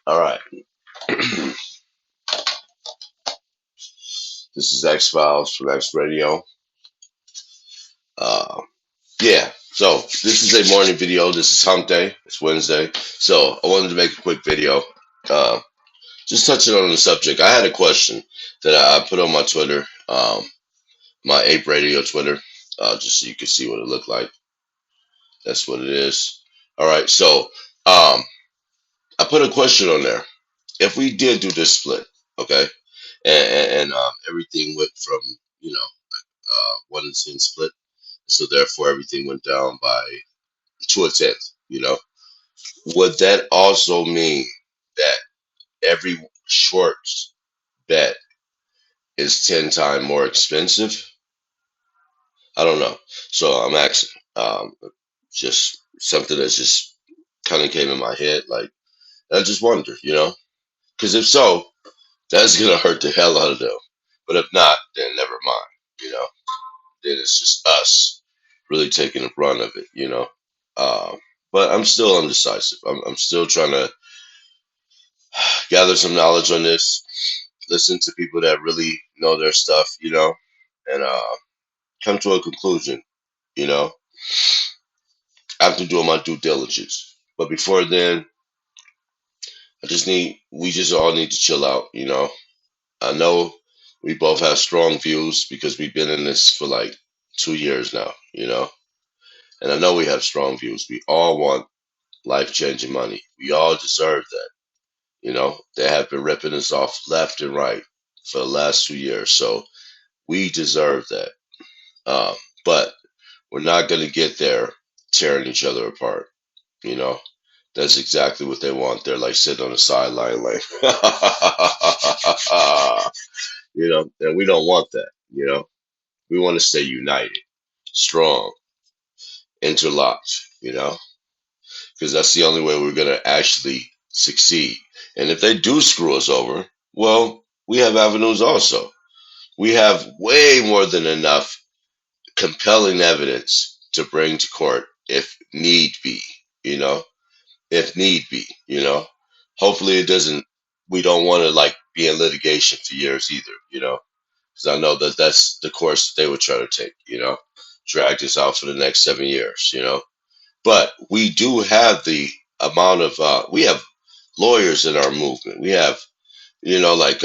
All right. This is X Files from X Radio. Uh, yeah. So this is a morning video. This is Hump Day. It's Wednesday. So I wanted to make a quick video. Uh, just touching on the subject. I had a question that I put on my Twitter, my Ape Radio Twitter, just so you can see what it looked like. That's what it is. All right. So I put a question on there. If we did do this split, okay, and everything went from you know 1 in 10 split. So therefore, everything went down by to a tenth. Would that also mean that every Schwartz bet is 10 times more expensive? I don't know. So I'm asking. Just something that's just kind of came in my head. Like I just wonder. Because if so, that's gonna hurt the hell out of them. But if not, then never mind. You know, then it's just us really taking the brunt of it. Uh, but I'm still undecisive. I'm still trying to gather some knowledge on this, listen to people that really know their stuff, and come to a conclusion, you know, after doing my due diligence. But before then, we just all need to chill out. I know we both have strong views because we've been in this for like 2 years now, and I know we have strong views. We all want life changing money. We all deserve that. They have been ripping us off left and right for the last 2 years. So we deserve that. Um, but we're not going to get there tearing each other apart. You know, that's exactly what they want. They're like sitting on the sideline, like, and we don't want that. We want to stay united, strong, interlocked, because that's the only way we're going to actually succeed. And if they do screw us over, well, we have avenues also. We have way more than enough compelling evidence to bring to court if need be, you know, if need be. Hopefully it doesn't, we don't want to like be in litigation for years either, because I know that that's the course that they would try to take, drag this out for the next 7 years. But we do have the amount of, we have lawyers in our movement. We have, like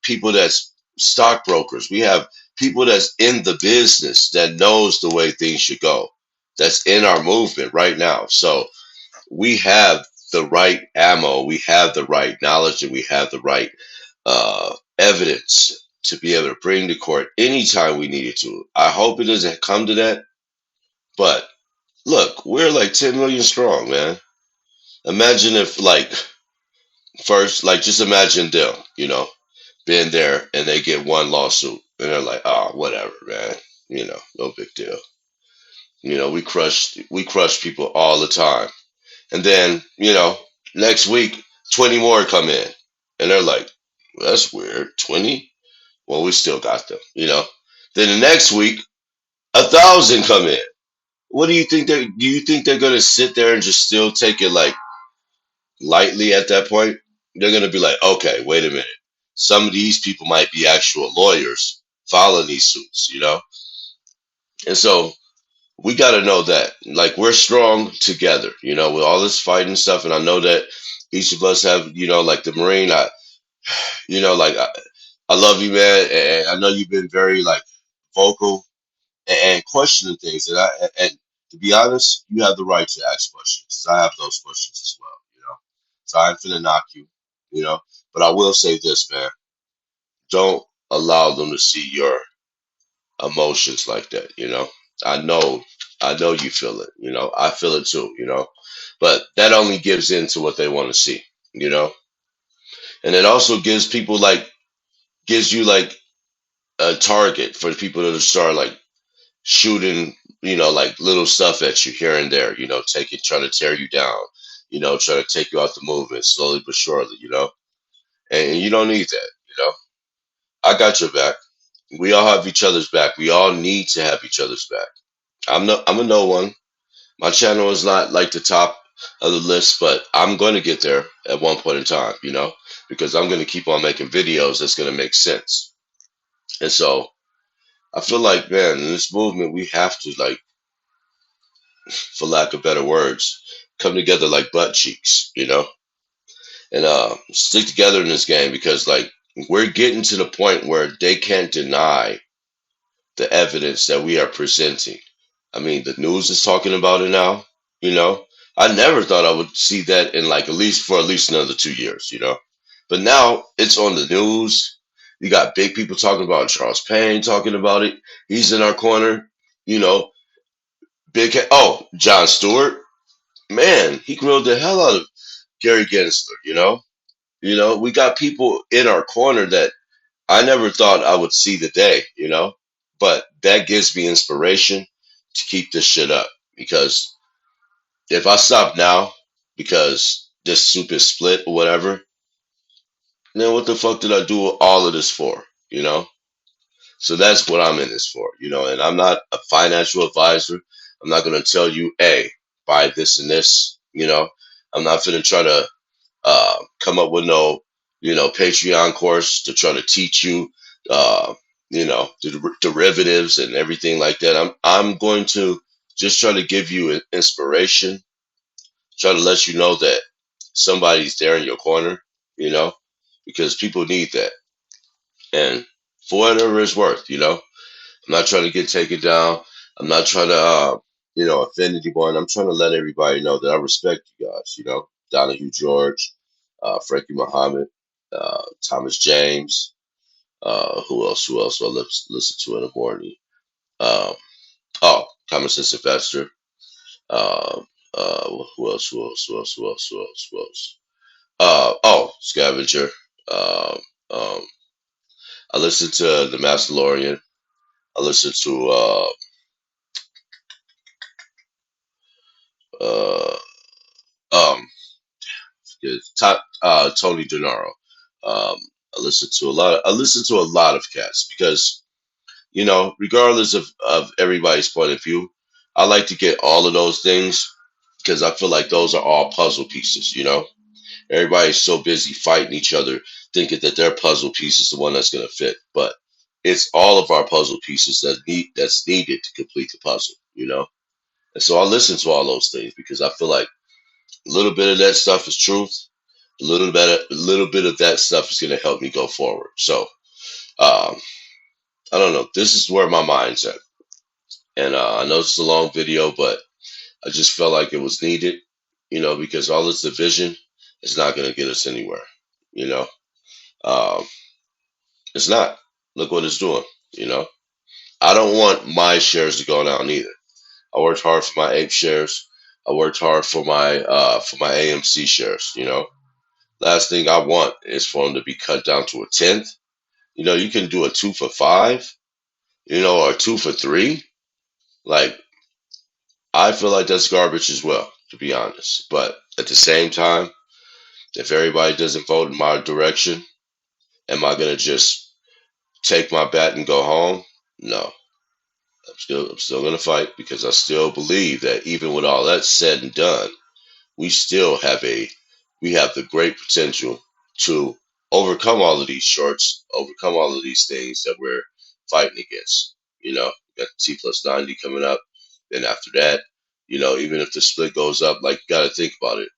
people that's stockbrokers. We have people that's in the business that knows the way things should go. That's in our movement right now. So we have the right ammo, we have the right knowledge, and we have the right evidence to be able to bring to court anytime we needed to. I hope it doesn't come to that, but look, we're like 10 million strong, man. Imagine if, like, first, like, just imagine them, being there and they get one lawsuit and they're like, oh, whatever, man. No big deal. We crush people all the time. And then, next week, 20 more come in. And they're like, that's weird. 20? Well, we still got them. Then the next week, 1,000 come in. What do you think they're gonna sit there and just still take it like lightly at that point? They're gonna be like, okay, wait a minute. Some of these people might be actual lawyers filing these suits. And so we got to know that, like, we're strong together, with all this fighting stuff. And I know that each of us have, like the Marine, like, I love you, man. And I know you've been very, like, vocal and questioning things. And to be honest, you have the right to ask questions. I have those questions as well. So I ain't finna knock you. But I will say this, man. Don't allow them to see your emotions like that. I know, I know you feel it. I feel it too. But that only gives in to what they want to see. And it also gives you like a target for people to start like shooting, like little stuff at you here and there, trying to tear you down, trying to take you out the movement slowly but surely. And you don't need that. I got your back. We all have each other's back. We all need to have each other's back. I'm a no one. My channel is not like the top. of the list, but I'm going to get there at one point in time, because I'm going to keep on making videos that's going to make sense. And so I feel like, man, in this movement, we have to, like, for lack of better words, come together like butt cheeks, and stick together in this game because, like, we're getting to the point where they can't deny the evidence that we are presenting. I mean, the news is talking about it now, you know. I never thought I would see that in, like, at least another 2 years. But now it's on the news. You got big people talking about it. Charles Payne talking about it. He's in our corner, you know. Jon Stewart, man, he grilled the hell out of Gary Gensler, we got people in our corner that I never thought I would see the day. But that gives me inspiration to keep this shit up. Because if I stop now because this soup is split or whatever, then what the fuck did I do all of this for? You know? So that's what I'm in this for. And I'm not a financial advisor. I'm not gonna tell you, hey, buy this and this. I'm not gonna try to come up with no, Patreon course to try to teach you, the derivatives and everything like that. I'm going to just try to give you inspiration, try to let you know that somebody's there in your corner, you know, because people need that. And for whatever it's worth. I'm not trying to get taken down. I'm not trying to, offend anyone. I'm trying to let everybody know that I respect you guys. Donahue George, Frankie Muhammad, Thomas James. Who else? Who else do I listen to in the morning? Um, Thomas and Sylvester. Um, who else? Who else? Who else? Who else? Who else? Who else? Scavenger. Um, um, I listen to the Mandalorian. I listen to uh, um, Tony Gennaro. I listen to a lot of cats because regardless of everybody's point of view, I like to get all of those things because I feel like those are all puzzle pieces. Everybody's so busy fighting each other, thinking that their puzzle piece is the one that's going to fit, but it's all of our puzzle pieces that's needed to complete the puzzle. And so I listen to all those things because I feel like a little bit of that stuff is truth. A little bit of that stuff is going to help me go forward. So um, I don't know. This is where my mind's at, and I know it's a long video, but I just felt like it was needed. Because all this division is not going to get us anywhere. You know, um, it's not. Look what it's doing. You know, I don't want my shares to go down either. I worked hard for my Ape shares. I worked hard for my AMC shares. Last thing I want is for them to be cut down to a tenth. You can do a 2 for 5, or a 2 for 3. Like, I feel like that's garbage as well, to be honest. But at the same time, if everybody doesn't vote in my direction, am I gonna just take my bat and go home? No. I'm still gonna fight because I still believe that even with all that said and done, we still have the great potential to overcome all of these shorts, overcome all of these things that we're fighting against. We got the T plus 90 coming up. Then after that, even if the split goes up, like, you got to think about it.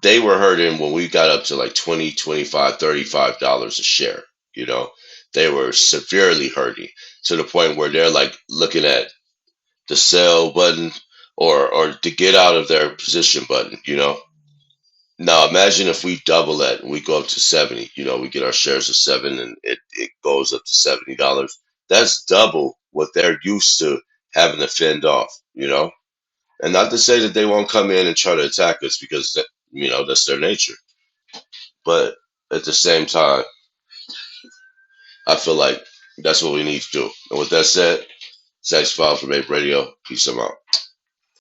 They were hurting when we got up to like 20, 25, $35 a share. You know, they were severely hurting to the point where they're like looking at the sell button or to get out of their position button. Now imagine if we double that and we go up to 70, we get our shares of 7 and it goes up to $70. That's double what they're used to having to fend off. And not to say that they won't come in and try to attack us because that's their nature. But at the same time, I feel like that's what we need to do. And with that said, Sex File from Ape Radio. Peace out.